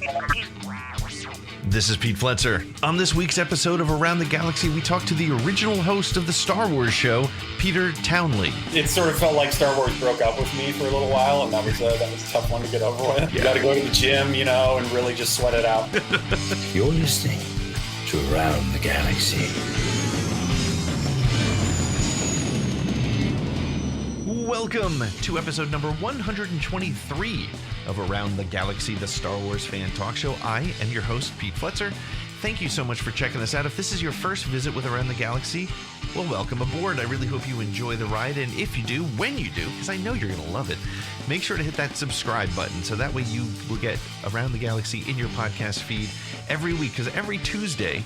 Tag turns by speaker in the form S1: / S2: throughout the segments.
S1: This is Pete Fletzer. On this week's episode of Around the Galaxy, we talk to the original host of the Star Wars show, Peter Townley.
S2: It sort of felt like Star Wars broke up with me for a little while, and that was a tough one to get over with. Yeah. You got to go to the gym, and really just sweat it out.
S3: You're listening to Around the Galaxy.
S1: Welcome to episode number 123 of Around the Galaxy, the Star Wars fan talk show. I am your host, Pete Fletzer. Thank you so much for checking us out. If this is your first visit with Around the Galaxy, well, welcome aboard. I really hope you enjoy the ride, and if you do, when you do, because I know you're going to love it, make sure to hit that subscribe button so that way you will get Around the Galaxy in your podcast feed every week, because every Tuesday,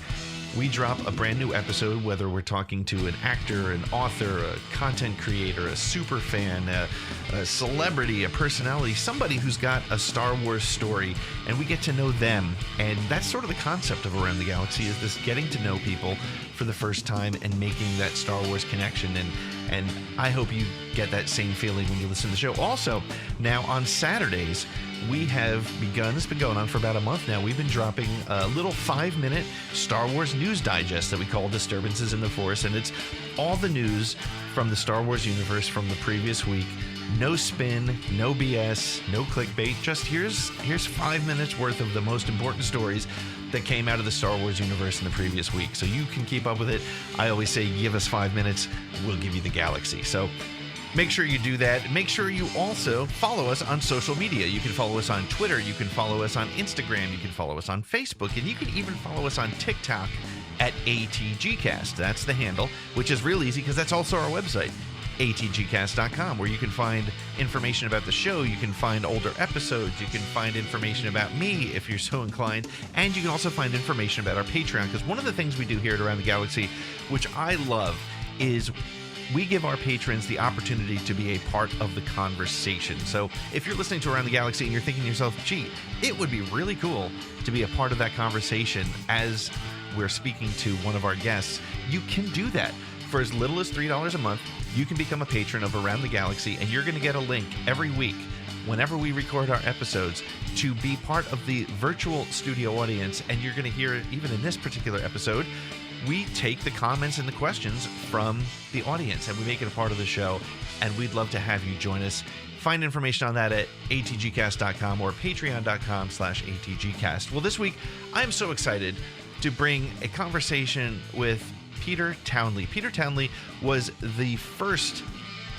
S1: we drop a brand new episode, whether we're talking to an actor, an author, a content creator, a super fan, a celebrity, a personality, somebody who's got a Star Wars story, and we get to know them. And that's sort of the concept of Around the Galaxy, is this getting to know people for the first time and making that Star Wars connection. And I hope you get that same feeling when you listen to the show. Also, now on Saturdays, we have begun, it's been going on for about a month now, we've been dropping a little 5-minute Star Wars news digest that we call Disturbances in the Force, and it's all the news from the Star Wars universe from the previous week. No spin, no BS, no clickbait, just here's 5 minutes worth of the most important stories that came out of the Star Wars universe in the previous week. So you can keep up with it. I always say, give us 5 minutes, we'll give you the galaxy. So make sure you do that. Make sure you also follow us on social media. You can follow us on Twitter. You can follow us on Instagram. You can follow us on Facebook. And you can even follow us on TikTok at ATGcast. That's the handle, which is real easy because that's also our website, atgcast.com, where you can find information about the show. You can find older episodes. You can find information about me if you're so inclined. And you can also find information about our Patreon, because one of the things we do here at Around the Galaxy, which I love, is we give our patrons the opportunity to be a part of the conversation. So if you're listening to Around the Galaxy and you're thinking to yourself, gee, it would be really cool to be a part of that conversation as we're speaking to one of our guests, you can do that. For as little as $3 a month, you can become a patron of Around the Galaxy, and you're going to get a link every week whenever we record our episodes to be part of the virtual studio audience. And you're going to hear, even in this particular episode, we take the comments and the questions from the audience and we make it a part of the show, and we'd love to have you join us. Find information on that at atgcast.com or patreon.com/atgcast. Well, this week, I'm so excited to bring a conversation with Peter Townley. Peter Townley was the first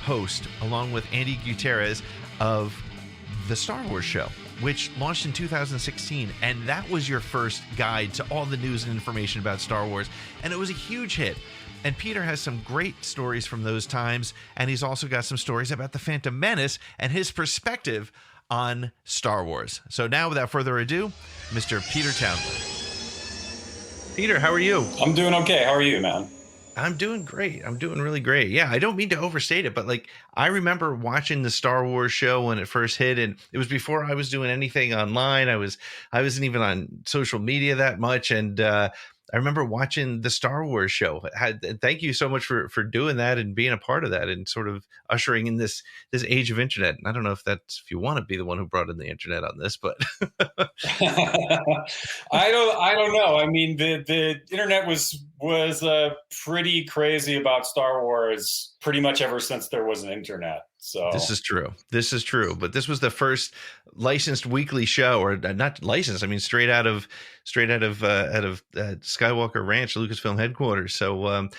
S1: host, along with Andi Gutierrez, of the Star Wars show, which launched in 2016, and that was your first guide to all the news and information about Star Wars, and it was a huge hit. And Peter has some great stories from those times, and he's also got some stories about the Phantom Menace and his perspective on Star Wars. So now, without further ado, Mr. Peter Townley. Peter, how are you?
S2: I'm doing okay. How are you, man?
S1: I'm doing great. I'm doing really great. Yeah, I don't mean to overstate it, but I remember watching the Star Wars show when it first hit, and it was before I was doing anything online. I wasn't even on social media that much, and I remember watching the Star Wars show. Thank you so much for doing that and being a part of that and sort of ushering in this age of internet. And I don't know if you want to be the one who brought in the internet on this, but
S2: I don't know. I mean, the internet was pretty crazy about Star Wars pretty much ever since there was an internet. So
S1: This is true. But this was the first licensed weekly show, or not licensed. I mean, straight out of Skywalker Ranch, Lucasfilm headquarters. So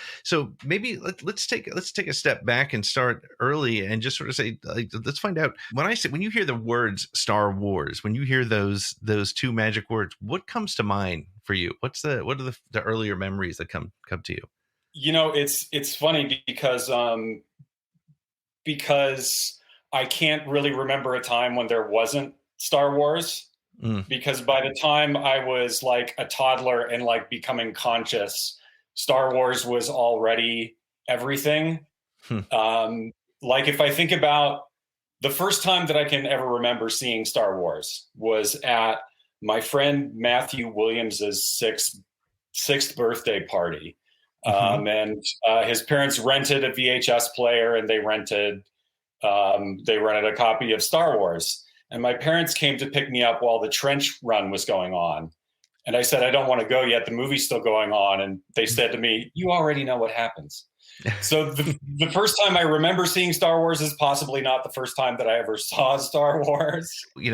S1: maybe let's take a step back and start early and just sort of say, let's find out, when you hear the words Star Wars, when you hear those two magic words, what comes to mind for you? What are the earlier memories that come to you?
S2: It's funny because I can't really remember a time when there wasn't Star Wars, because by the time I was like a toddler and like becoming conscious, Star Wars was already everything. Like if I think about the first time that I can ever remember seeing Star Wars was at my friend Matthew Williams's sixth birthday party. And his parents rented a VHS player, and they rented a copy of Star Wars. And my parents came to pick me up while the trench run was going on. And I said, I don't want to go yet. The movie's still going on. And they said to me, you already know what happens. So the first time I remember seeing Star Wars is possibly not the first time that I ever saw Star Wars.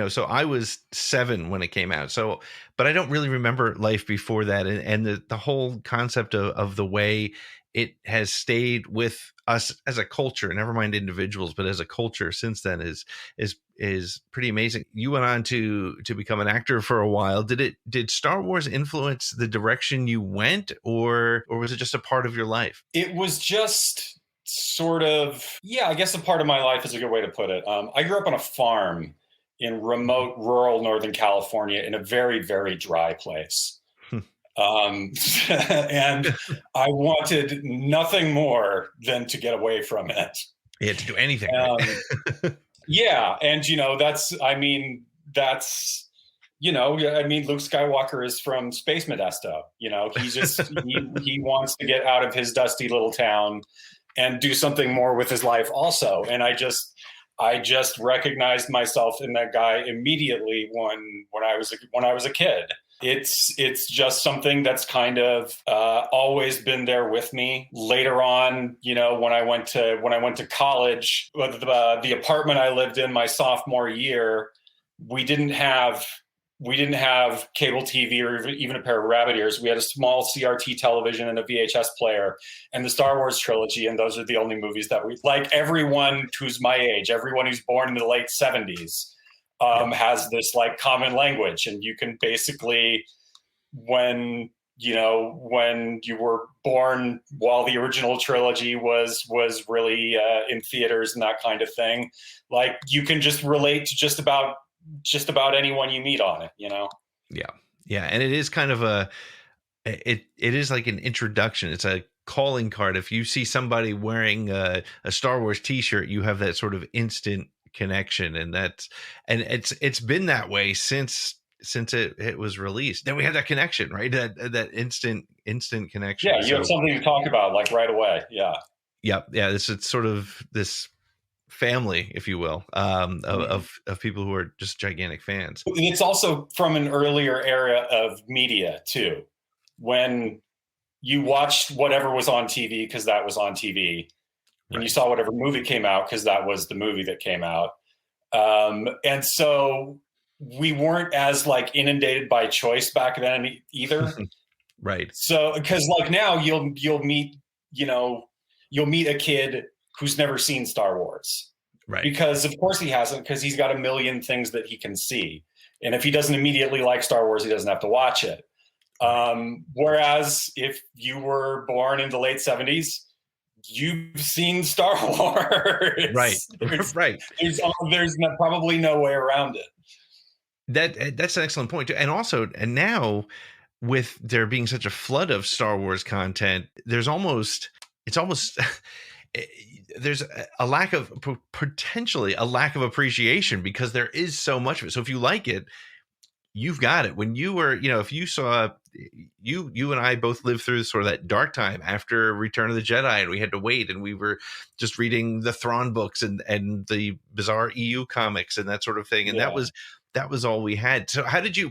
S1: So I was 7 when it came out. So, but I don't really remember life before that. And the whole concept of the way it has stayed with us as a culture, never mind individuals, but as a culture since then is pretty amazing. You went on to become an actor for a while. Did Star Wars influence the direction you went, or was it just a part of your life?
S2: It was just sort of, I guess a part of my life is a good way to put it. I grew up on a farm in remote rural Northern California in a very, very dry place. And I wanted nothing more than to get away from it.
S1: You had to do anything.
S2: And Luke Skywalker is from Space Modesto. He wants to get out of his dusty little town and do something more with his life also. And I just recognized myself in that guy immediately when I was a kid. It's just something that's kind of always been there with me. Later on, when I went to college, the apartment I lived in my sophomore year, we didn't have cable TV or even a pair of rabbit ears. We had a small CRT television and a VHS player and the Star Wars trilogy. And those are the only movies that we like. Everyone who's my age, everyone who's born in the late 70s, has this like common language. And you can basically, when you were born while the original trilogy was really in theaters and that kind of thing, like you can just relate to just about anyone you meet on it,
S1: Yeah. And it is kind of it is like an introduction. It's a calling card. If you see somebody wearing a Star Wars t-shirt, you have that sort of instant connection. And it's been that way since it was released. Then we had that connection, right? That instant connection.
S2: Yeah. You have something to talk about like right away. Yeah.
S1: Yeah. It's sort of this family, if you will, of people who are just gigantic fans.
S2: It's also from an earlier era of media too, when you watched whatever was on TV because that was on TV, and you saw whatever movie came out because that was the movie that came out, and so we weren't as like inundated by choice back then either.
S1: Right.
S2: So because like now you'll meet a kid who's never seen Star Wars.
S1: Right.
S2: Because of course he hasn't, because he's got a million things that he can see. And if he doesn't immediately like Star Wars, he doesn't have to watch it. Whereas if you were born in the late 70s, you've seen Star Wars.
S1: Right.
S2: There's probably no way around it.
S1: That's an excellent point too. And also, now with there being such a flood of Star Wars content, there's almost there's a lack of potentially a lack of appreciation because there is so much of it. So if you like it, you've got it. When you were, if you saw you and I both lived through sort of that dark time after Return of the Jedi, and we had to wait, and we were just reading the Thrawn books and the bizarre EU comics and that sort of thing. And that was all we had. So how did you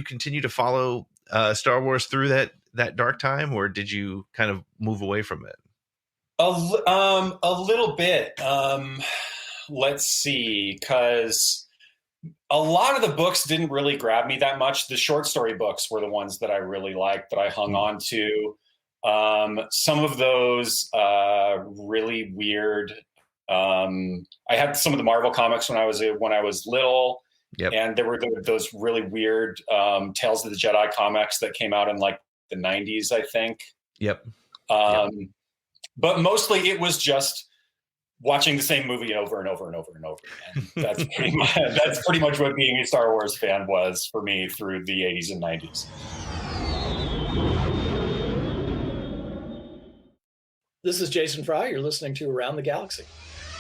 S1: continue to follow Star Wars through that dark time, or did you kind of move away from it?
S2: A little bit. Let's see, because a lot of the books didn't really grab me that much. The short story books were the ones that I really liked, that I hung on to. Some of those really weird. I had some of the Marvel comics when I was little.
S1: Yep.
S2: And there were those really weird Tales of the Jedi comics that came out in like the 90s, I think.
S1: Yep.
S2: But mostly it was just watching the same movie over and over and over and over again. That's pretty much what being a Star Wars fan was for me through the 80s and 90s.
S4: This is Jason Fry. You're listening to Around the Galaxy.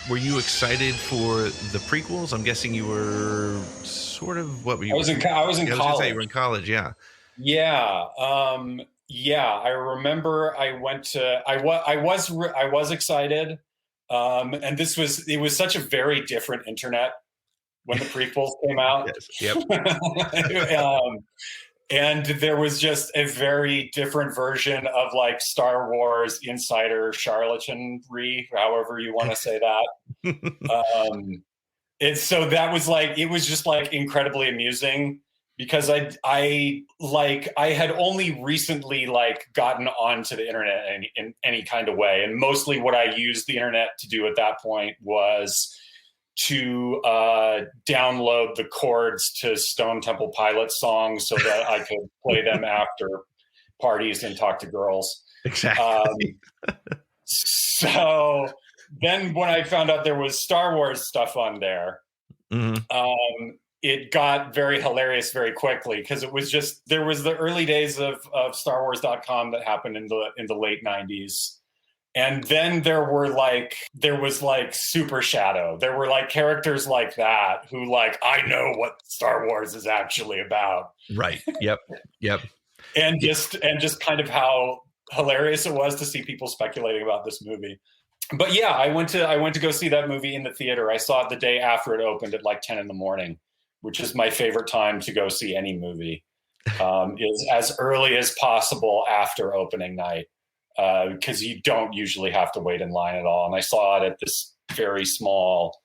S1: Were you excited for the prequels? I'm guessing you were sort of. What were you?
S2: I was in college.
S1: You were in college, yeah.
S2: Yeah. I remember I went to. I was excited. And it was such a very different internet when the prequels came out.
S1: Yes. Yep.
S2: And there was just a very different version of like Star Wars insider charlatanry, however you want to say that. And so that was like, it was just like incredibly amusing because I had only recently like gotten onto the internet in any kind of way. And mostly what I used the internet to do at that point was to download the chords to Stone Temple Pilots songs so that I could play them after parties and talk to girls.
S1: Exactly.
S2: So then when I found out there was Star Wars stuff on there, it got very hilarious very quickly because there was the early days of StarWars.com that happened in the late 90s. And then there was like Super Shadow. There were like characters like that who like, I know what Star Wars is actually about.
S1: Right. Yep.
S2: And just kind of how hilarious it was to see people speculating about this movie. But yeah, I went to go see that movie in the theater. I saw it the day after it opened at like 10 in the morning, which is my favorite time to go see any movie. Is as early as possible after opening night. Because you don't usually have to wait in line at all. And I saw it at this very small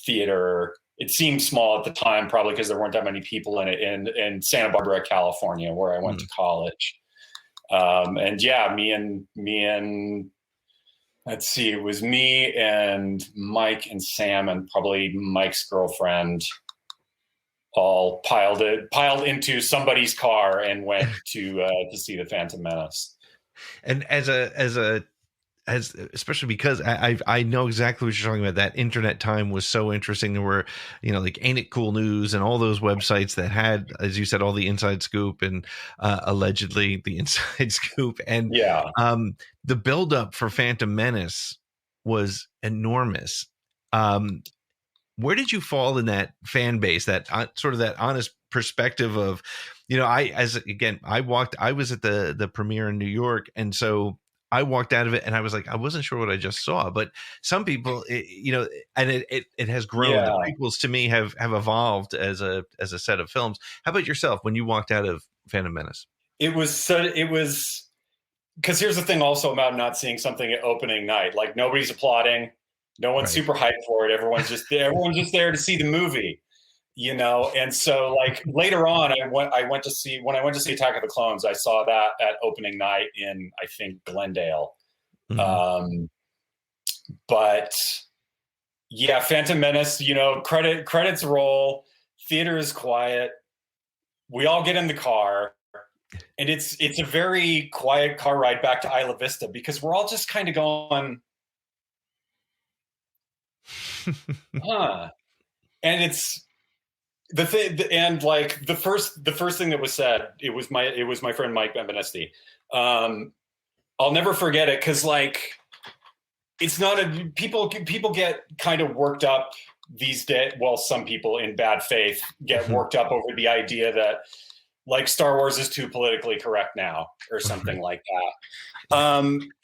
S2: theater. It seemed small at the time, probably because there weren't that many people in it in Santa Barbara, California, where I went to college. And yeah, me and let's see, it was me and Mike and Sam and probably Mike's girlfriend all piled into somebody's car and went to see the Phantom Menace.
S1: And especially because I know exactly what you're talking about. That internet time was so interesting. There were, like Ain't It Cool News and all those websites that had, as you said, all the inside scoop and allegedly the inside scoop. And the buildup for Phantom Menace was enormous. Where did you fall in that fan base, that sort of that honest perspective of, I was at the premiere in New York. And so I walked out of it and I was like, I wasn't sure what I just saw, but some people, and it has grown.
S2: Yeah.
S1: The prequels to me have evolved as a set of films. How about yourself when you walked out of Phantom Menace?
S2: It was because here's the thing also about not seeing something at opening night, like nobody's applauding. No one's super hyped for it. Everyone's just there to see the movie, And so like later on, when I went to see Attack of the Clones, I saw that at opening night in, I think, Glendale. But yeah, Phantom Menace, credits roll, theater is quiet. We all get in the car and it's a very quiet car ride back to Isla Vista because we're all just kind of going, and it's the thing, and like the first thing that was said, it was my friend Mike Benveniste. I'll never forget it because like it's not people get kind of worked up these days. Well, some people in bad faith get worked up over the idea that like Star Wars is too politically correct now or something like that.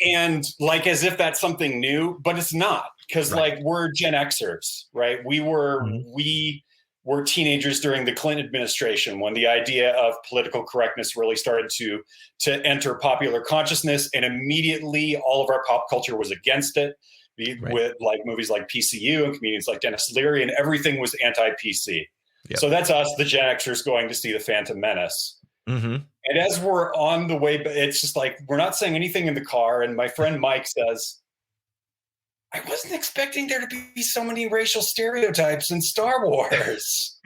S2: And like as if that's something new, but it's not. Because like we're Gen Xers, right? We were teenagers during the Clinton administration when the idea of political correctness really started to enter popular consciousness, and immediately all of our pop culture was against it. With like movies like PCU and comedians like Dennis Leary, and everything was anti-PC. Yep. So that's us, the Gen Xers, going to see the Phantom Menace. And as we're on the way, it's just like we're not saying anything in the car, and my friend Mike says, I wasn't expecting there to be so many racial stereotypes in Star Wars.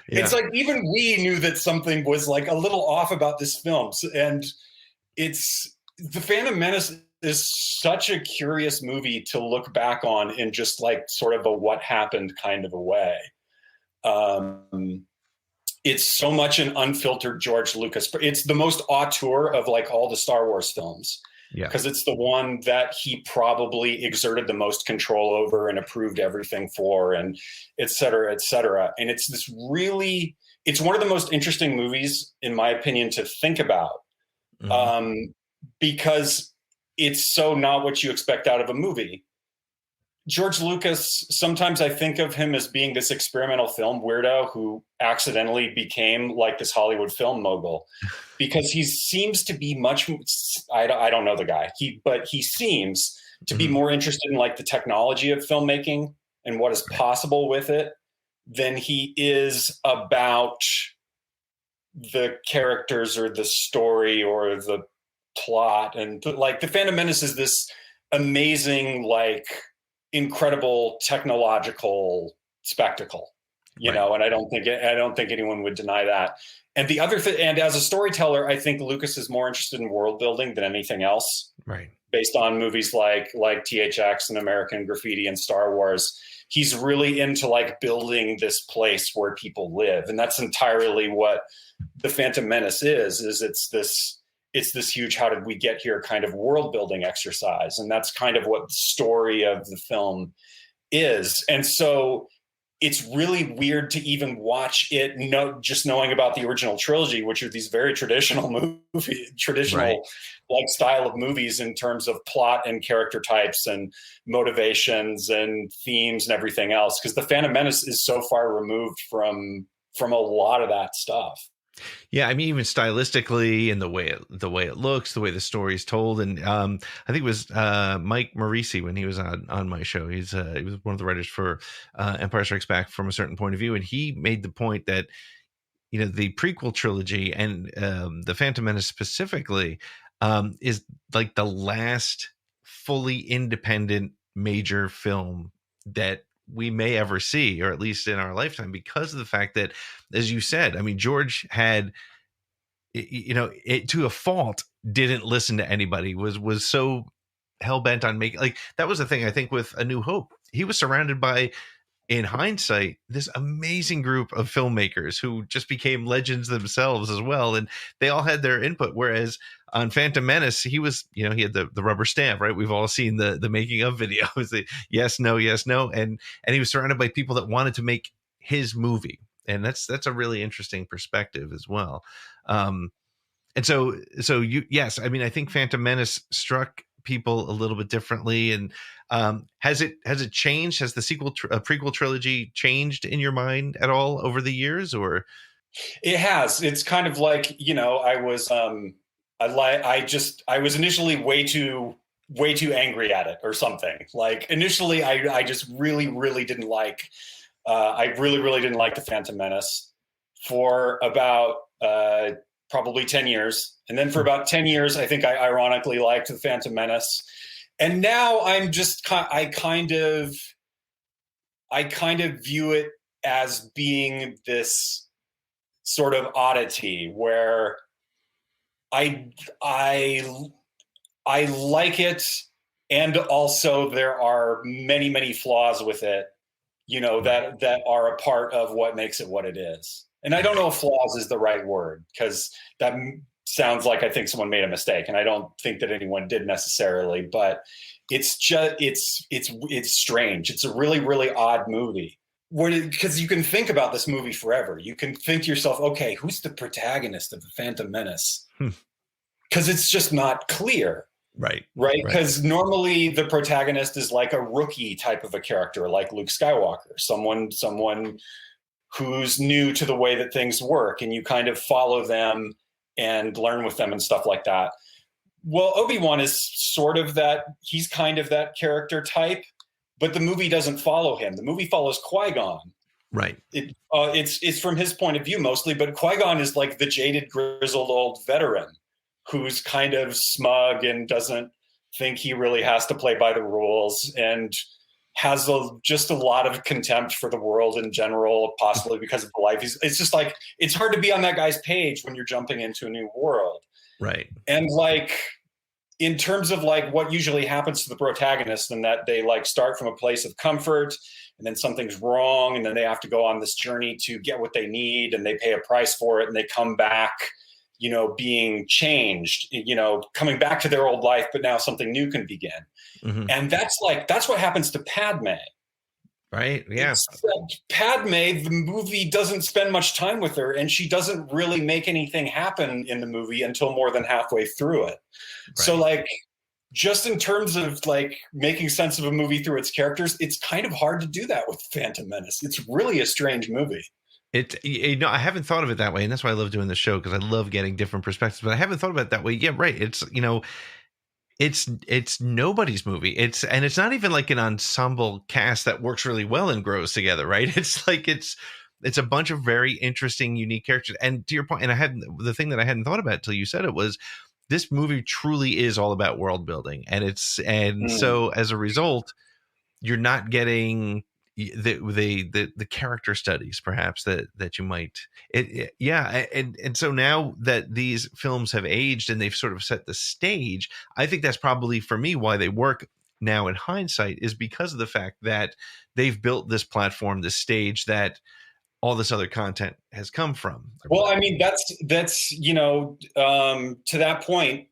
S2: It's like even we knew that something was like a little off about this film. And it's the Phantom Menace is such a curious movie to look back on in just like sort of a what happened kind of a way. It's so much an unfiltered George Lucas. It's the most auteur of like all the Star Wars films. Because it's the one that he probably exerted the most control over and approved everything for, and et cetera, et cetera. And it's it's one of the most interesting movies, in my opinion, to think about, because it's so not what you expect out of a movie. George Lucas, sometimes I think of him as being this experimental film weirdo who accidentally became like this Hollywood film mogul, because he seems to be I don't know the guy, but he seems to be more interested in like the technology of filmmaking and what is possible with it than he is about the characters or the story or the plot. And like the Phantom Menace is this amazing, like incredible technological spectacle, you know, and I don't think anyone would deny that. And the other thing, and as a storyteller, I think Lucas is more interested in world building than anything else.
S1: Right.
S2: Based on movies like THX and American Graffiti and Star Wars, he's really into like building this place where people live. And that's entirely what the Phantom Menace is it's this huge how did we get here kind of world building exercise. And that's kind of what the story of the film is. And so it's really weird to even watch it, just knowing about the original trilogy, which are these very traditional like style of movies in terms of plot and character types and motivations and themes and everything else. Because the Phantom Menace is so far removed from a lot of that stuff.
S1: Yeah, I mean, even stylistically and the way it looks, the way the story is told, and I think it was Mike Morisi when he was on my show. He was one of the writers for Empire Strikes Back from a certain point of view, and he made the point that, you know, the prequel trilogy and the Phantom Menace specifically is like the last fully independent major film that we may ever see, or at least in our lifetime, because of the fact that, as you said, I mean, George had, you know, it to a fault, didn't listen to anybody, was so hell-bent on making, like, that was the thing, I think, with A New Hope. He was surrounded by, in hindsight, this amazing group of filmmakers who just became legends themselves as well. And they all had their input. Whereas on Phantom Menace, he was, you know, he had the rubber stamp, right? We've all seen the making of videos. The yes, no. And he was surrounded by people that wanted to make his movie. And that's a really interesting perspective as well. And so yes, I mean, I think Phantom Menace struck people a little bit differently. And has it changed? Has the prequel trilogy changed in your mind at all over the years? Or
S2: it has. It's kind of like, you know, I was initially way too angry at it or something. Like initially I just really didn't like I really didn't like the Phantom Menace for about probably 10 years. And then for about 10 years, I think I ironically liked the Phantom Menace. And now I'm just, I kind of view it as being this sort of oddity where I like it. And also there are many flaws with it, you know, that are a part of what makes it what it is. And I don't know if flaws is the right word, because that sounds like I think someone made a mistake, and I don't think that anyone did necessarily. But it's just it's strange. It's a really odd movie, because you can think about this movie forever. You can think to yourself, okay, who's the protagonist of the Phantom Menace? Because it's just not clear. Right. Because normally the protagonist is like a rookie type of a character, like Luke Skywalker, someone who's new to the way that things work, and you kind of follow them and learn with them and stuff like that. Well, Obi-Wan is sort of that, he's kind of that character type, but the movie doesn't follow him. The movie follows Qui-Gon. Right. It's from his point of view mostly, but Qui-Gon is like the jaded, grizzled old veteran who's kind of smug and doesn't think he really has to play by the rules, and has just a lot of contempt for the world in general, possibly because of the life. It's just like, it's hard to be on that guy's page when you're jumping into a new world. Right. And like, in terms of like what usually happens to the protagonist, and that they like start from a place of comfort, and then something's wrong, and then they have to go on this journey to get what they need, and they pay a price for it, and they come back, you know, being changed, you know, coming back to their old life, but now something new can begin. Mm-hmm. And that's what happens to Padme. Right. Yeah. Padme, the movie doesn't spend much time with her, and she doesn't really make anything happen in the movie until more than halfway through it. Right. So like, just in terms of like making sense of a movie through its characters, it's kind of hard to do that with Phantom Menace. It's really a strange movie.
S1: I haven't thought of it that way, and that's why I love doing the show, because I love getting different perspectives. But I haven't thought about it that way. Yeah, right. It's nobody's movie. It's not even like an ensemble cast that works really well and grows together, right? It's like it's a bunch of very interesting, unique characters. And to your point, and the thing that I hadn't thought about till you said it was, this movie truly is all about world building, and so as a result, you're not getting the character studies perhaps that you might. And so now that these films have aged and they've sort of set the stage, I think that's probably for me why they work now in hindsight, is because of the fact that they've built this platform, this stage that all this other content has come from.
S2: Well, I mean, that's to that point,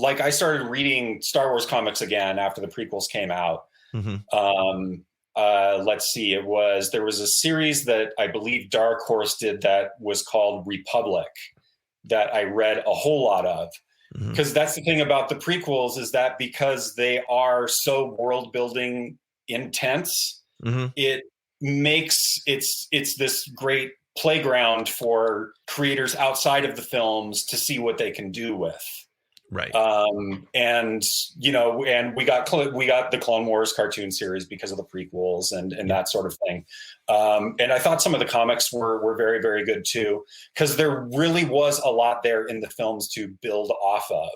S2: I started reading Star Wars comics again after the prequels came out.
S1: Mm-hmm.
S2: Let's see, there was a series that I believe Dark Horse did that was called Republic that I read a whole lot of. Because that's the thing about the prequels, is that because they are so world building intense, it makes it's this great playground for creators outside of the films to see what they can do with.
S1: Right.
S2: And we got the Clone Wars cartoon series because of the prequels and that sort of thing. And I thought some of the comics were very, very good too, because there really was a lot there in the films to build off of.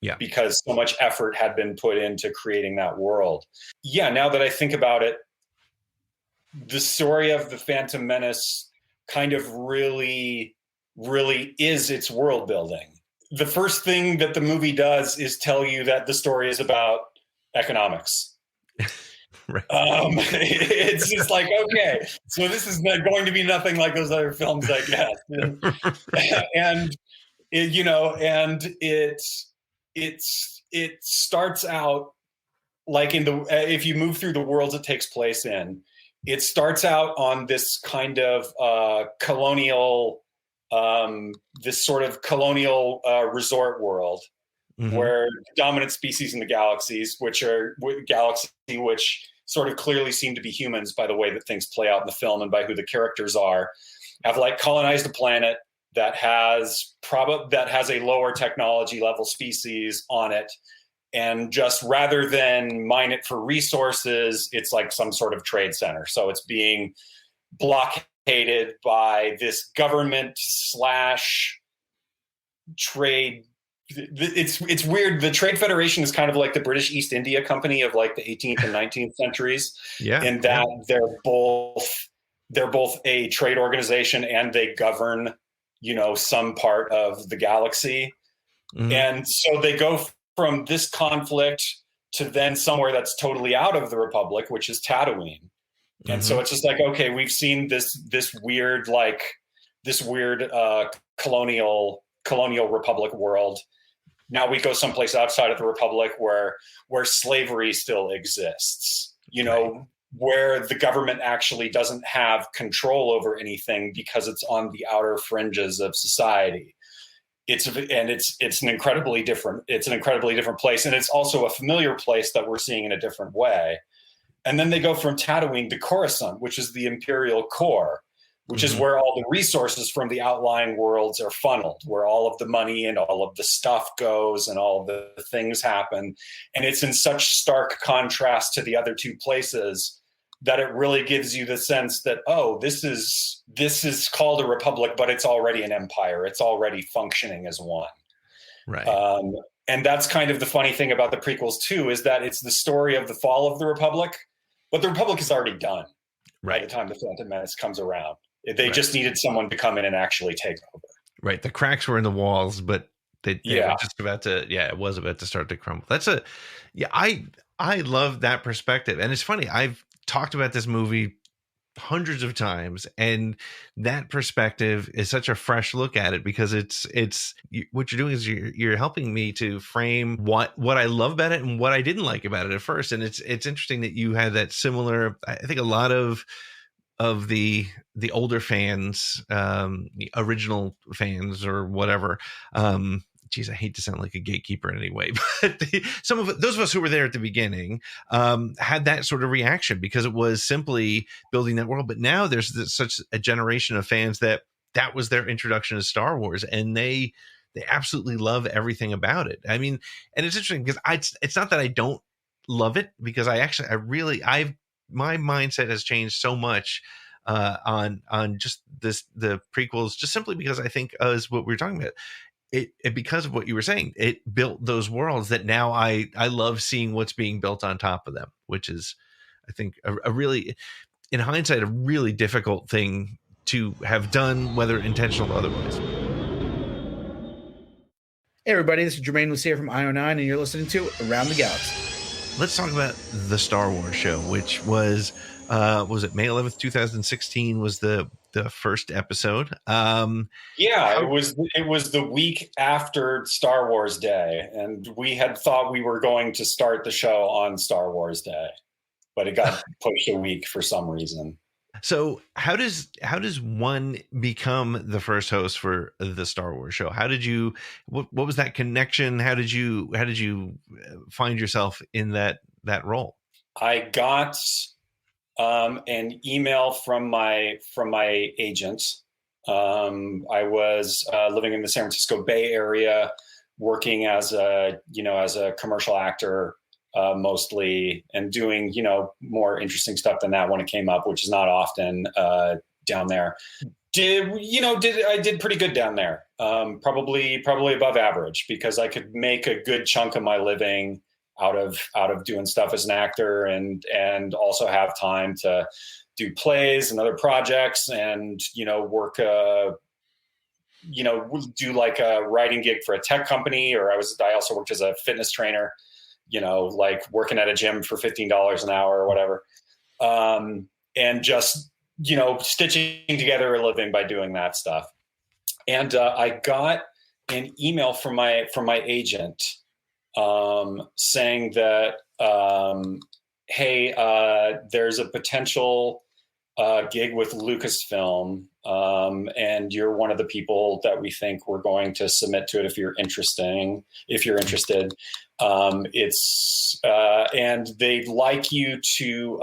S1: Yeah.
S2: Because so much effort had been put into creating that world. Yeah. Now that I think about it, the story of the Phantom Menace kind of really, really is its world building. The first thing that the movie does is tell you that the story is about economics.
S1: Right.
S2: It's just like, okay, so this is not going to be nothing like those other films, I guess. And it starts out like if you move through the worlds it takes place in, it starts out on this kind of colonial. This sort of colonial resort world, where dominant species in the galaxies, which sort of clearly seem to be humans by the way that things play out in the film and by who the characters are, have like colonized a planet that has a lower technology level species on it. And just rather than mine it for resources, it's like some sort of trade center. So it's being blockaded by this government / trade. It's weird. The Trade Federation is kind of like the British East India Company of like the 18th and 19th centuries.
S1: Yeah.
S2: In that they're both a trade organization and they govern, some part of the galaxy. And so they go from this conflict to then somewhere that's totally out of the Republic, which is Tatooine. And so it's just like, okay, we've seen this weird colonial Republic world. Now we go someplace outside of the Republic where slavery still exists, where the government actually doesn't have control over anything because it's on the outer fringes of society. It's an incredibly different place. And it's also a familiar place that we're seeing in a different way. And then they go from Tatooine to Coruscant, which is the Imperial core, which is where all the resources from the outlying worlds are funneled, where all of the money and all of the stuff goes and all of the things happen. And it's in such stark contrast to the other two places that it really gives you the sense that, oh, this is called a republic, but it's already an empire. It's already functioning as one.
S1: Right.
S2: And that's kind of the funny thing about the prequels too, is that it's the story of the fall of the Republic, but the Republic is already done by the time the Phantom Menace comes around. They just needed someone to come in and actually take over. Right.
S1: The cracks were in the walls, but they were just about to, it was about to start to crumble. I love that perspective. And it's funny, I've talked about this movie hundreds of times, and that perspective is such a fresh look at it, because it's what you're doing is you're helping me to frame what I love about it and what I didn't like about it at first. And it's interesting that you had that similar. I think a lot of the older fans, the original fans or whatever, geez, I hate to sound like a gatekeeper in any way, but those of us who were there at the beginning had that sort of reaction because it was simply building that world. But now there's such a generation of fans that was their introduction to Star Wars, and they absolutely love everything about it. I mean, and it's interesting because it's not that I don't love it, because my mindset has changed so much on just the prequels, just simply because I think as what we were talking about. It because of what you were saying, it built those worlds that now I love seeing what's being built on top of them, which is, I think, a really, in hindsight, a really difficult thing to have done, whether intentional or otherwise.
S5: Hey everybody, this is Jermaine Lucia from IO9, and you're listening to Around the Galaxy.
S1: Let's talk about the Star Wars show, which was it May 11th, 2016 was the first episode.
S2: It was the week after Star Wars Day, and we had thought we were going to start the show on Star Wars Day, but it got pushed a week for some reason.
S1: So how does one become the first host for the Star Wars show? How did you what was that connection? How did you find yourself in that role?
S2: I got an email from my agent. I was living in the San Francisco Bay Area, working as a commercial actor mostly, and doing more interesting stuff than that when it came up, which is not often down there. I did pretty good down there, probably above average, because I could make a good chunk of my living out of doing stuff as an actor, and also have time to do plays and other projects, and work do like a writing gig for a tech company, or I also worked as a fitness trainer, like working at a gym for $15 an hour or whatever, and just stitching together a living by doing that stuff. And I got an email from my agent saying that, hey, there's a potential gig with Lucasfilm, and you're one of the people that we think we're going to submit to it if you're interested. And they'd like you to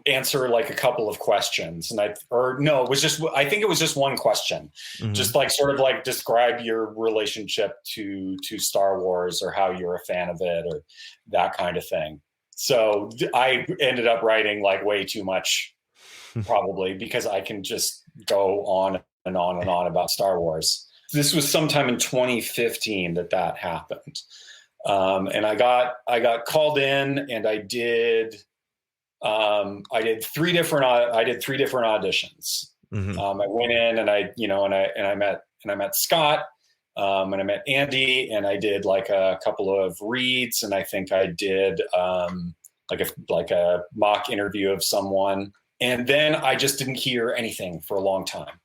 S2: answer like a couple of questions. And I think it was just one question, just like sort of like describe your relationship to Star Wars, or how you're a fan of it, or that kind of thing. So I ended up writing like way too much, probably because I can just go on and on and on about Star Wars. This was sometime in 2015 that happened. And I got called in, and I did three different auditions. I went in, and I met Scott, and I met Andy, and I did like a couple of reads, and I think I did like a mock interview of someone, and then I just didn't hear anything for a long time.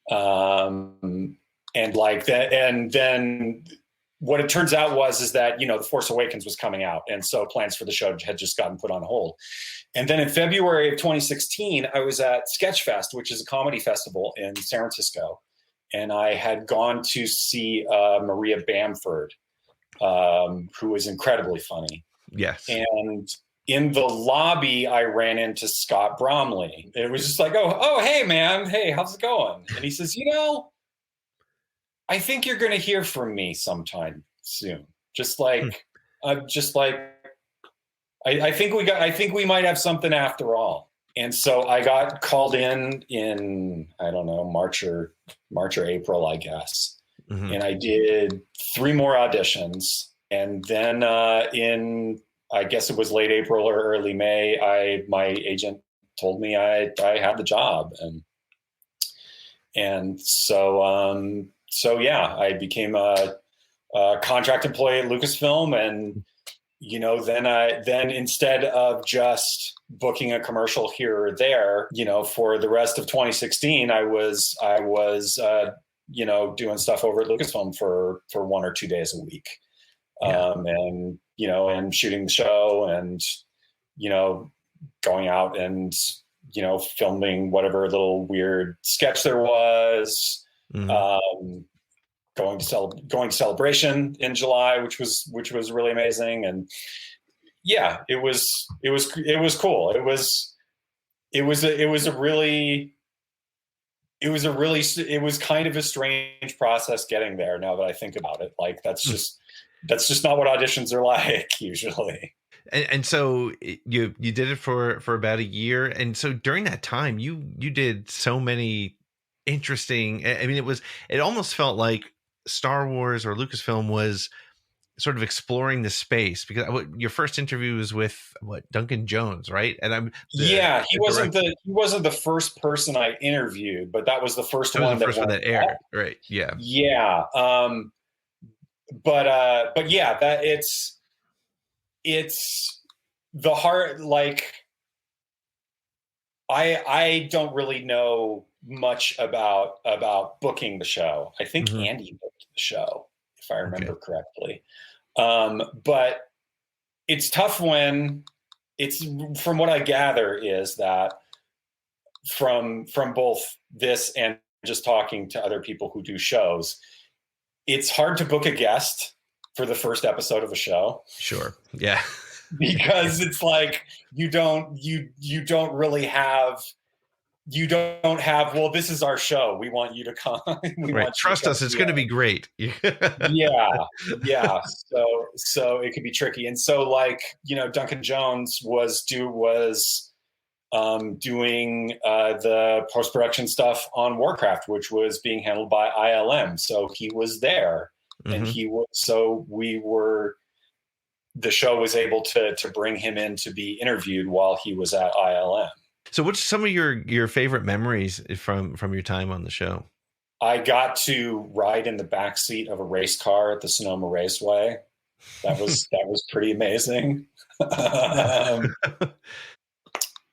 S2: And like that, and then what it turns out is that, The Force Awakens was coming out. And so plans for the show had just gotten put on hold. And then in February of 2016, I was at Sketchfest, which is a comedy festival in San Francisco. And I had gone to see Maria Bamford, who was incredibly funny. Yes. And in the lobby, I ran into Scott Bromley. It was just like, oh, hey, man. Hey, how's it going? And he says, I think you're going to hear from me sometime soon. I think we might have something after all. And so I got called in, I don't know, March or April, I guess. And I did 3 more auditions. And then I guess it was late April or early May, my agent told me I had the job. And so yeah, I became a contract employee at Lucasfilm, and then instead of just booking a commercial here or there, for the rest of 2016, I was doing stuff over at Lucasfilm for 1 or 2 days a week, and shooting the show, and going out and filming whatever little weird sketch there was. going to Celebration in July, which was really amazing. And yeah, it was cool. It was kind of a strange process getting there. Now that I think about it, like that's just not what auditions are like usually.
S1: And so you did it for about a year. And so during that time, you did so many interesting, I mean, it almost felt like Star Wars or Lucasfilm was sort of exploring the space, because your first interview was with Duncan Jones, right? And
S2: he wasn't the first person I interviewed, but that was the first one that
S1: aired, right? Yeah.
S2: Yeah. But yeah, that it's the heart. Like, I don't really know much about booking the show. I think Andi booked the show, if I remember correctly. But it's tough when it's, from what I gather, is that from both this and just talking to other people who do shows, it's hard to book a guest for the first episode of a show.
S1: Sure. Yeah.
S2: Because it's like, you don't really have, well, this is our show, we want you to come.
S1: Trust us, it's going to be great.
S2: yeah. So it could be tricky. And so, like, Duncan Jones was doing the post-production stuff on Warcraft, which was being handled by ILM. So he was there, and the show was able to bring him in to be interviewed while he was at ILM.
S1: So what's some of your favorite memories from your time on the show?
S2: I got to ride in the backseat of a race car at the Sonoma Raceway. That was pretty amazing. I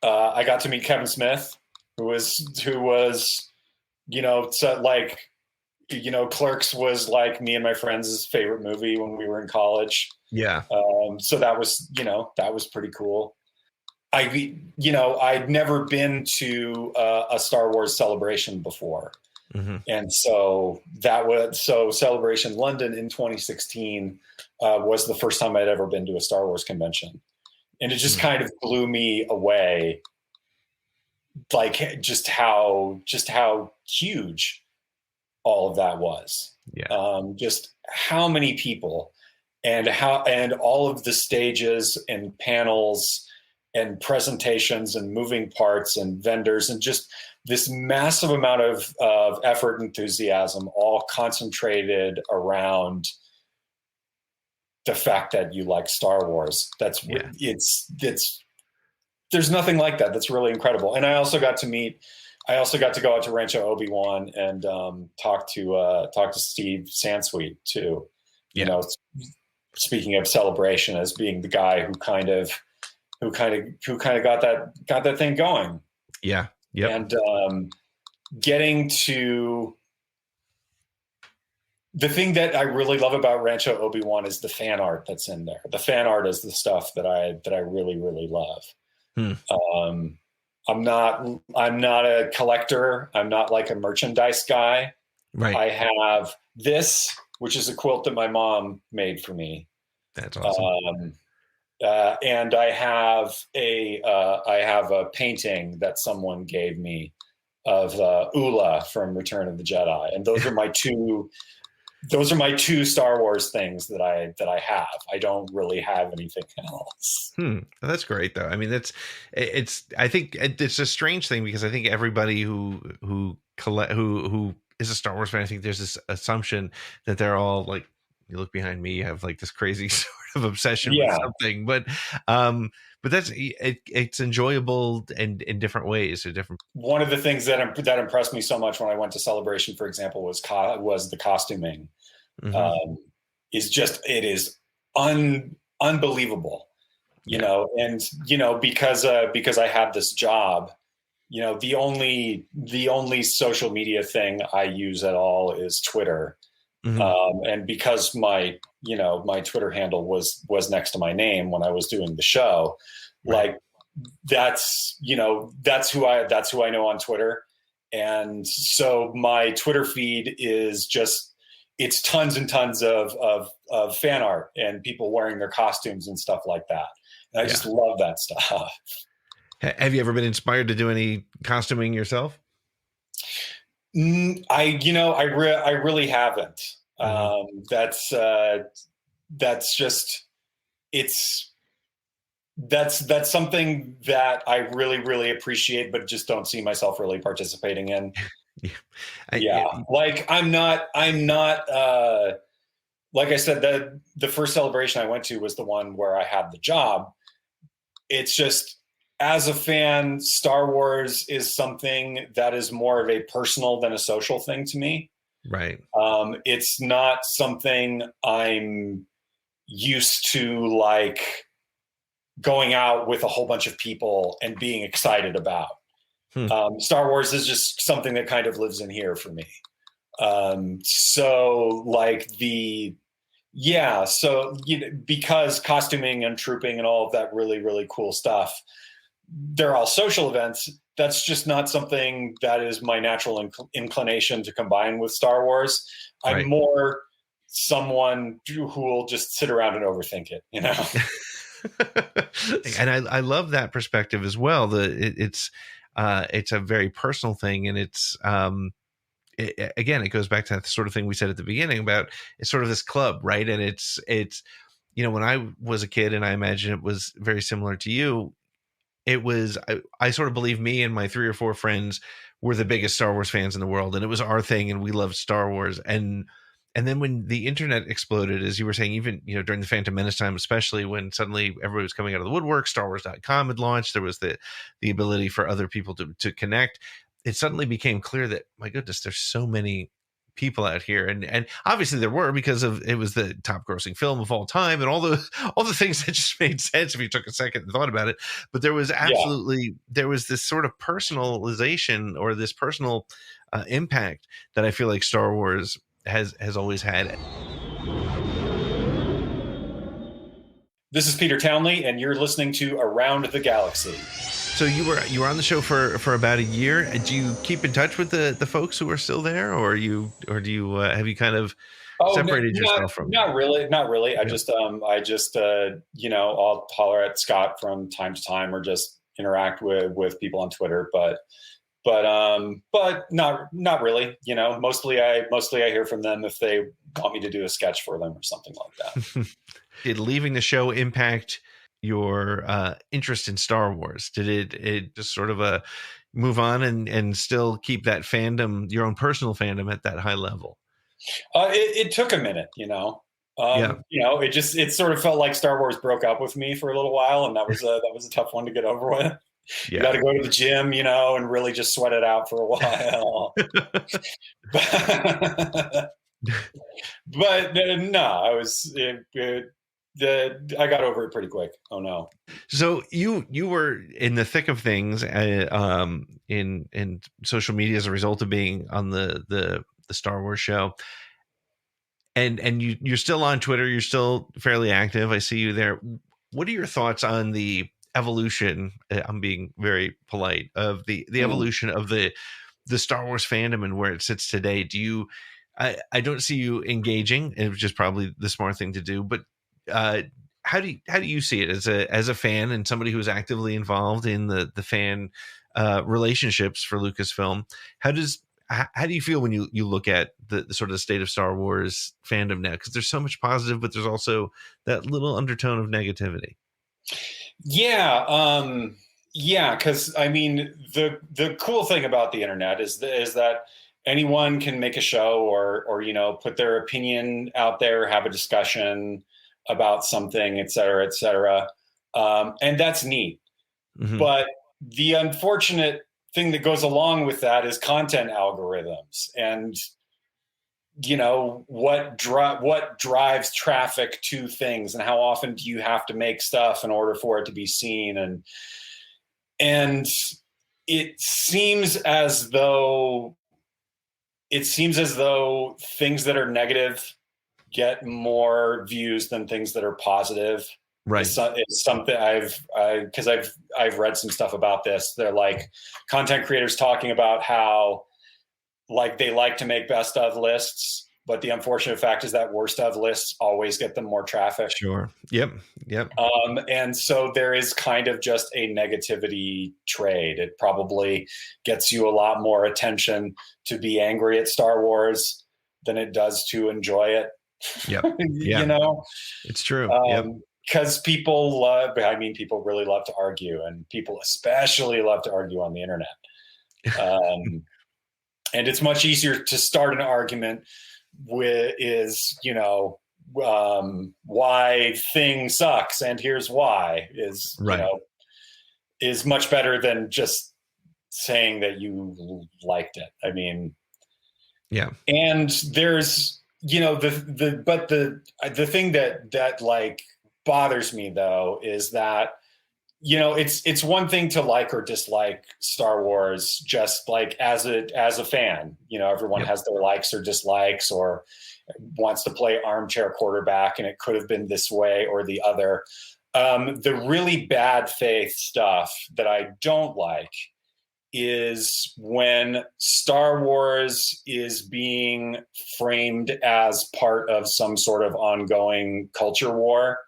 S2: got to meet Kevin Smith, who was Clerks was like me and my friends' favorite movie when we were in college.
S1: Yeah.
S2: So that was pretty cool. I'd never been to a Star Wars celebration before. And so Celebration London in 2016 was the first time I'd ever been to a Star Wars convention. And it just kind of blew me away, like just how huge all of that was.
S1: Yeah.
S2: Just how many people and all of the stages and panels and presentations and moving parts and vendors and just this massive amount of effort and enthusiasm, all concentrated around the fact that you like Star Wars. There's nothing like that. That's really incredible. And I also got to go out to Rancho Obi-Wan and talk to Steve Sansweet too.
S1: Yeah.
S2: Speaking of Celebration as being the guy who kind of got that thing going.
S1: Yeah. Yeah.
S2: And getting to the thing that I really love about Rancho Obi-Wan is the fan art that's in there. The fan art is the stuff that I really, really love. I'm not a collector. I'm not like a merchandise guy.
S1: Right.
S2: I have this, which is a quilt that my mom made for me.
S1: That's awesome.
S2: And I have a painting that someone gave me of Ula from Return of the Jedi, and those are my two Star Wars things that I have. I don't really have anything else.
S1: That's great, though. I mean, I think it's a strange thing, because I think everybody who is a Star Wars fan, I think there's this assumption that they're all like, you look behind me, you have like this crazy sort of obsession with something, but it's enjoyable in different ways.
S2: One of the things that impressed me so much when I went to Celebration, for example, was the costuming. It is unbelievable, and because I have this job, the only social media thing I use at all is Twitter. And because my Twitter handle was next to my name when I was doing the show, like that's who I know on Twitter. And so my Twitter feed is it's tons and tons of fan art and people wearing their costumes and stuff like that. And I just love that stuff.
S1: Have you ever been inspired to do any costuming yourself?
S2: I really haven't. That's just, that's something that I really, really appreciate, but just don't see myself really participating in. Like I'm not, like I said, the first celebration I went to was the one where I had the job. It's just, as a fan, Star Wars is something that is more of a personal than a social thing to me.
S1: Right.
S2: It's not something I'm used to, like going out with a whole bunch of people and being excited about. Star Wars is just something that kind of lives in here for me. Because costuming and trooping and all of that really, really cool stuff, they're all social events. That's just not something that is my natural inclination to combine with Star Wars. I'm more someone who will just sit around and overthink it, you know?
S1: And I love that perspective as well. It's a very personal thing, and it's again, it goes back to that sort of thing we said at the beginning about it's sort of this club, right? And it's when I was a kid, and I imagine it was very similar to you. It was I sort of believe me and my 3 or 4 friends were the biggest Star Wars fans in the world, and it was our thing, and we loved Star Wars. And then when the internet exploded, as you were saying, even during the Phantom Menace time, especially when suddenly everybody was coming out of the woodwork, StarWars.com had launched. There was the ability for other people to connect. It suddenly became clear that, my goodness, there's so many people out here, and obviously there were, because it was the top grossing film of all time and all the things that just made sense if you took a second and thought about it. But there was absolutely there was this sort of personalization, or this personal impact that I feel like Star Wars has always had.
S2: This is Peter Townley, and you're listening to Around the Galaxy.
S1: So you were on the show for about a year. Do you keep in touch with the folks who are still there, or do you have you kind of separated yourself from?
S2: Not really. Yeah. I just I'll holler at Scott from time to time, or just interact with people on Twitter, but not really. Mostly I hear from them if they want me to do a sketch for them or something like that.
S1: Did leaving the show impact your interest in Star Wars? Did it just sort of move on and still keep that fandom, your own personal fandom, at that high level?
S2: It took a minute, it sort of felt like Star Wars broke up with me for a little while, and that was a tough one to get over with. Yeah. You got to go to the gym, and really just sweat it out for a while. But no, I got over it pretty quick. Oh no!
S1: So you were in the thick of things in social media as a result of being on the Star Wars show, and you're still on Twitter. You're still fairly active. I see you there. What are your thoughts on the evolution? I'm being very polite, of the evolution of the Star Wars fandom and where it sits today. I don't see you engaging, and which is probably the smart thing to do, but how do you see it as a fan and somebody who's actively involved in the fan relationships for Lucasfilm? How do you feel when you look at the sort of the state of Star Wars fandom now? Because there's so much positive, but there's also that little undertone of negativity.
S2: Yeah. Because I mean, the cool thing about the internet is that anyone can make a show or put their opinion out there, have a discussion about something, et cetera, et cetera. And that's neat. Mm-hmm. But the unfortunate thing that goes along with that is content algorithms, and what drives traffic to things, and how often do you have to make stuff in order for it to be seen. And it seems as though things that are negative get more views than things that are positive.
S1: Right.
S2: It's something because I've read some stuff about this. They're like content creators talking about how, like, they like to make best of lists, But the unfortunate fact is that worst of lists always get them more traffic.
S1: Sure. Yep.
S2: And so there is kind of just a negativity trade. It probably gets you a lot more attention to be angry at Star Wars than it does to enjoy it.
S1: Yep. Yeah.
S2: You know,
S1: it's true.
S2: Because people really love to argue, and people especially love to argue on the internet. And it's much easier to start an argument why thing sucks and here's why is much better than just saying that you liked it. I mean,
S1: yeah.
S2: And there's, the thing that like bothers me though is that, it's one thing to like or dislike Star Wars, just like as a fan. Everyone has their likes or dislikes, or wants to play armchair quarterback, and it could have been this way or the other. The really bad faith stuff that I don't like is when Star Wars is being framed as part of some sort of ongoing culture war,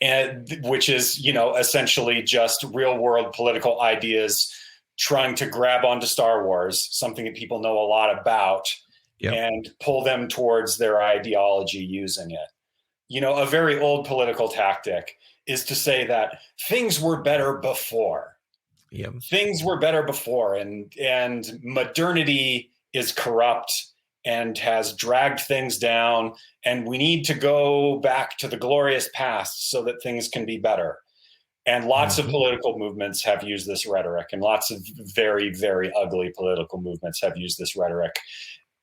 S2: and which is, essentially just real world political ideas trying to grab onto Star Wars, something that people know a lot about, and pull them towards their ideology using it. A very old political tactic is to say that things were better before.
S1: Yep.
S2: Things were better before, and modernity is corrupt and has dragged things down, and we need to go back to the glorious past so that things can be better. And lots of political movements have used this rhetoric, and lots of very, very ugly political movements have used this rhetoric.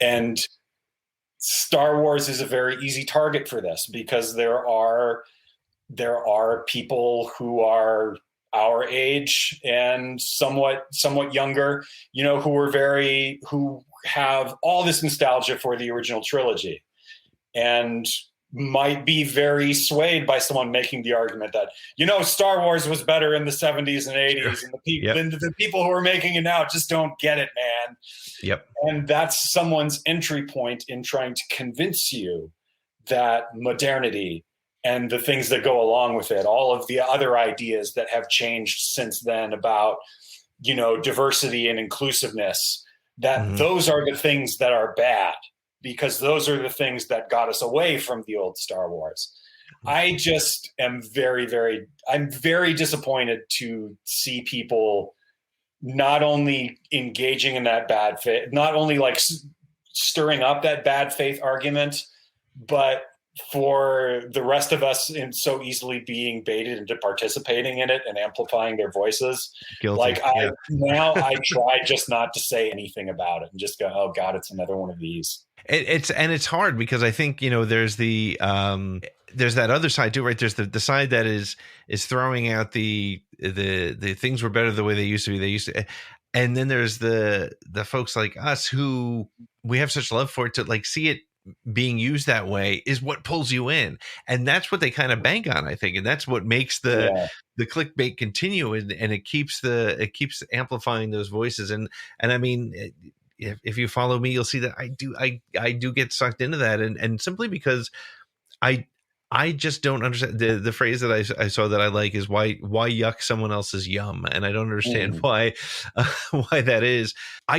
S2: And Star Wars is a very easy target for this, because there are people who are our age and somewhat younger, who have all this nostalgia for the original trilogy, and might be very swayed by someone making the argument that, Star Wars was better in the 70s and 80s, and the people who are making it now just don't get it, man.
S1: Yep.
S2: And that's someone's entry point in trying to convince you that modernity and the things that go along with it, all of the other ideas that have changed since then about, diversity and inclusiveness, that those are the things that are bad, because those are the things that got us away from the old Star Wars. I just am I'm very disappointed to see people not only engaging in that bad faith, not only like stirring up that bad faith argument, but for the rest of us in so easily being baited into participating in it and amplifying their voices.
S1: Guilty.
S2: Like I try just not to say anything about it and just go, oh God, it's another one of these.
S1: It's hard because I think, there's there's that other side too, right? There's the side that is throwing out the things were better the way they used to be. And then there's the folks like us who we have such love for it to like see it being used that way is what pulls you in, and that's what they kind of bank on, I think, and that's what makes the clickbait continue, and it keeps amplifying those voices, and I mean, if you follow me, you'll see that I do get sucked into that, and simply because I just don't understand the phrase that I saw that I like is why yuck someone else's yum, and I don't understand why that is.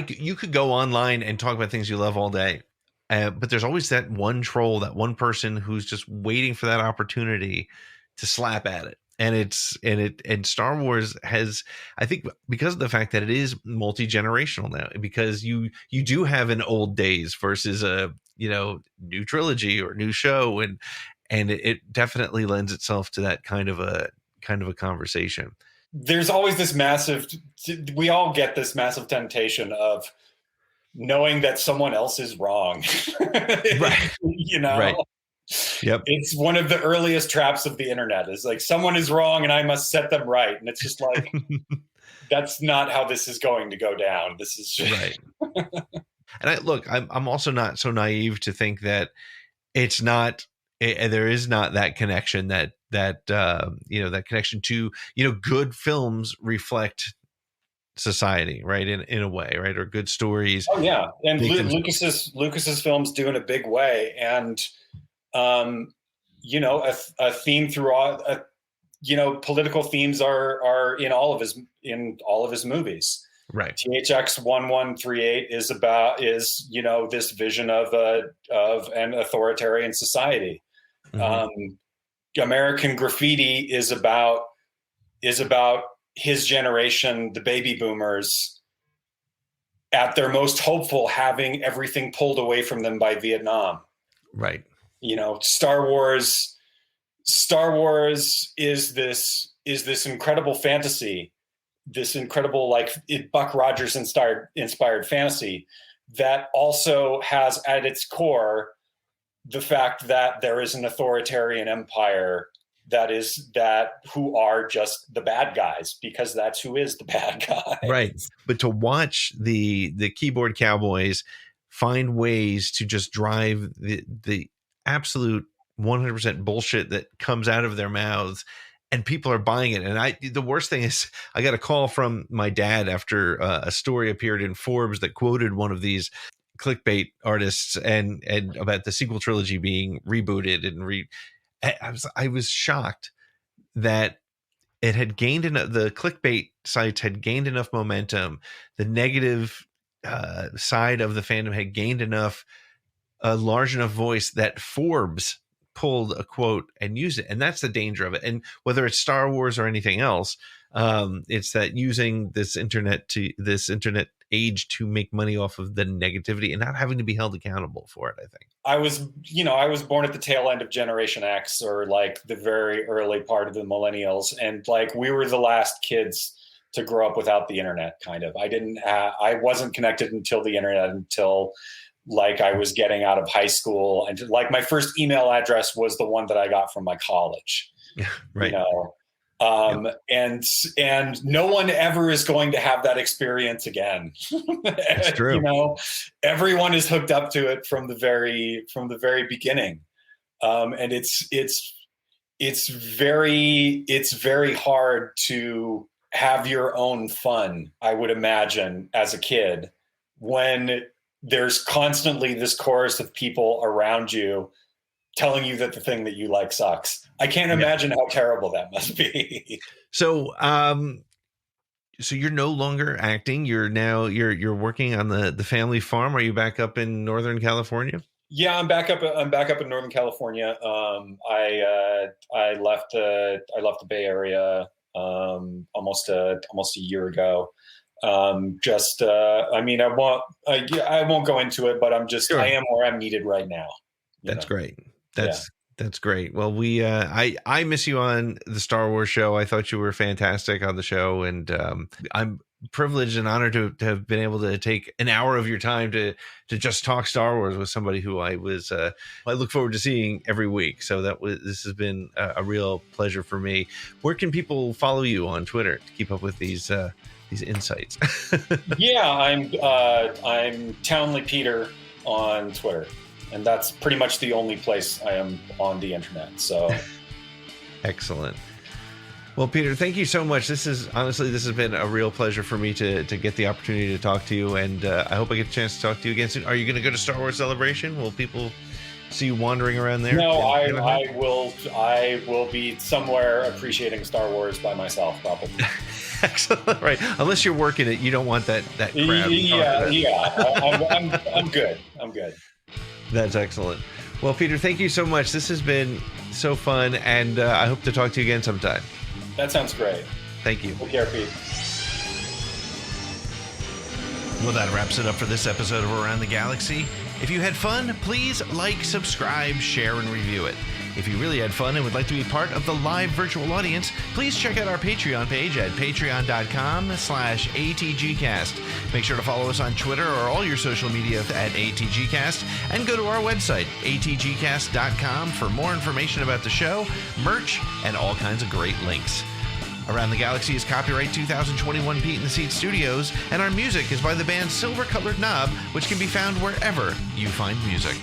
S1: You could go online and talk about things you love all day. But there's always that one troll, that one person who's just waiting for that opportunity to slap at it. And Star Wars has, I think, because of the fact that it is multi-generational now, because you do have an old days versus a, new trilogy or new show. And it definitely lends itself to that kind of a conversation.
S2: There's always this we all get this massive temptation of knowing that someone else is wrong.
S1: Right.
S2: Right.
S1: Yep.
S2: It's one of the earliest traps of the internet is like, someone is wrong and I must set them right. And it's just like, that's not how this is going to go down. This is just...
S1: right. And I'm also not so naive to think that it's not, there is not that connection that connection to, good films reflect society, right? In a way, right? Or good stories.
S2: Oh yeah, and Lucas's films do in a big way, and a theme throughout. Political themes are in all of his movies.
S1: Right.
S2: THX 1138 is this vision of an authoritarian society. Mm-hmm. American Graffiti is about his generation, the baby boomers, at their most hopeful, having everything pulled away from them by Vietnam.
S1: Right.
S2: Star Wars is this incredible fantasy, this incredible Buck Rogers inspired fantasy that also has at its core the fact that there is an authoritarian empire who are just the bad guys, because that's who is the bad guy.
S1: Right. But to watch the keyboard cowboys find ways to just drive the absolute 100% bullshit that comes out of their mouths, and people are buying it. And the worst thing is, I got a call from my dad after a story appeared in Forbes that quoted one of these clickbait artists and about the sequel trilogy being rebooted I was shocked that it had gained the clickbait sites had gained enough momentum. The negative side of the fandom had gained a large enough voice that Forbes pulled a quote and used it. And that's the danger of it. And whether it's Star Wars or anything else, it's that using this internet age to make money off of the negativity and not having to be held accountable for it. I think
S2: I was born at the tail end of Generation X, or the very early part of the millennials. And we were the last kids to grow up without the internet, kind of. I wasn't connected until the internet until I was getting out of high school, and my first email address was the one that I got from my college.
S1: Right.
S2: And no one ever is going to have that experience again.
S1: That's true.
S2: Everyone is hooked up to it from the very beginning. And it's very hard to have your own fun, I would imagine, as a kid, when there's constantly this chorus of people around you telling you that the thing that you like sucks. I can't imagine how terrible that must be.
S1: So, so you're no longer acting. You're working on the family farm. Are you back up in Northern California?
S2: Yeah, I'm back up in Northern California. I left the Bay Area almost a year ago. I won't go into it, but I'm just, sure. I am where I'm needed right now.
S1: That's great. That's great. Well, I miss you on the Star Wars show. I thought you were fantastic on the show, and I'm privileged and honored to have been able to take an hour of your time to just talk Star Wars with somebody who I look forward to seeing every week. So this has been a real pleasure for me. Where can people follow you on Twitter to keep up with these insights?
S2: Yeah, I'm Townley Peter on Twitter. And that's pretty much the only place I am on the internet. So
S1: excellent. Well, Peter, thank you so much. This has been a real pleasure for me to get the opportunity to talk to you. And I hope I get a chance to talk to you again soon. Are you going to go to Star Wars Celebration? Will people see you wandering around there?
S2: No, I will be somewhere appreciating Star Wars by myself, probably.
S1: Excellent. Right. Unless you're working it, you don't want that crowd.
S2: Yeah. I'm good.
S1: That's excellent. Well, Peter, thank you so much. This has been so fun, and I hope to talk to you again sometime.
S2: That sounds great.
S1: Thank you.
S2: Take care, Pete.
S1: Well, that wraps it up for this episode of Around the Galaxy. If you had fun, please like, subscribe, share, and review it. If you really had fun and would like to be part of the live virtual audience, please check out our Patreon page at patreon.com/ATGcast. Make sure to follow us on Twitter or all your social media at ATGcast, and go to our website, atgcast.com, for more information about the show, merch, and all kinds of great links. Around the Galaxy is copyright 2021 Pete in the Seed Studios, and our music is by the band Silver Colored Knob, which can be found wherever you find music.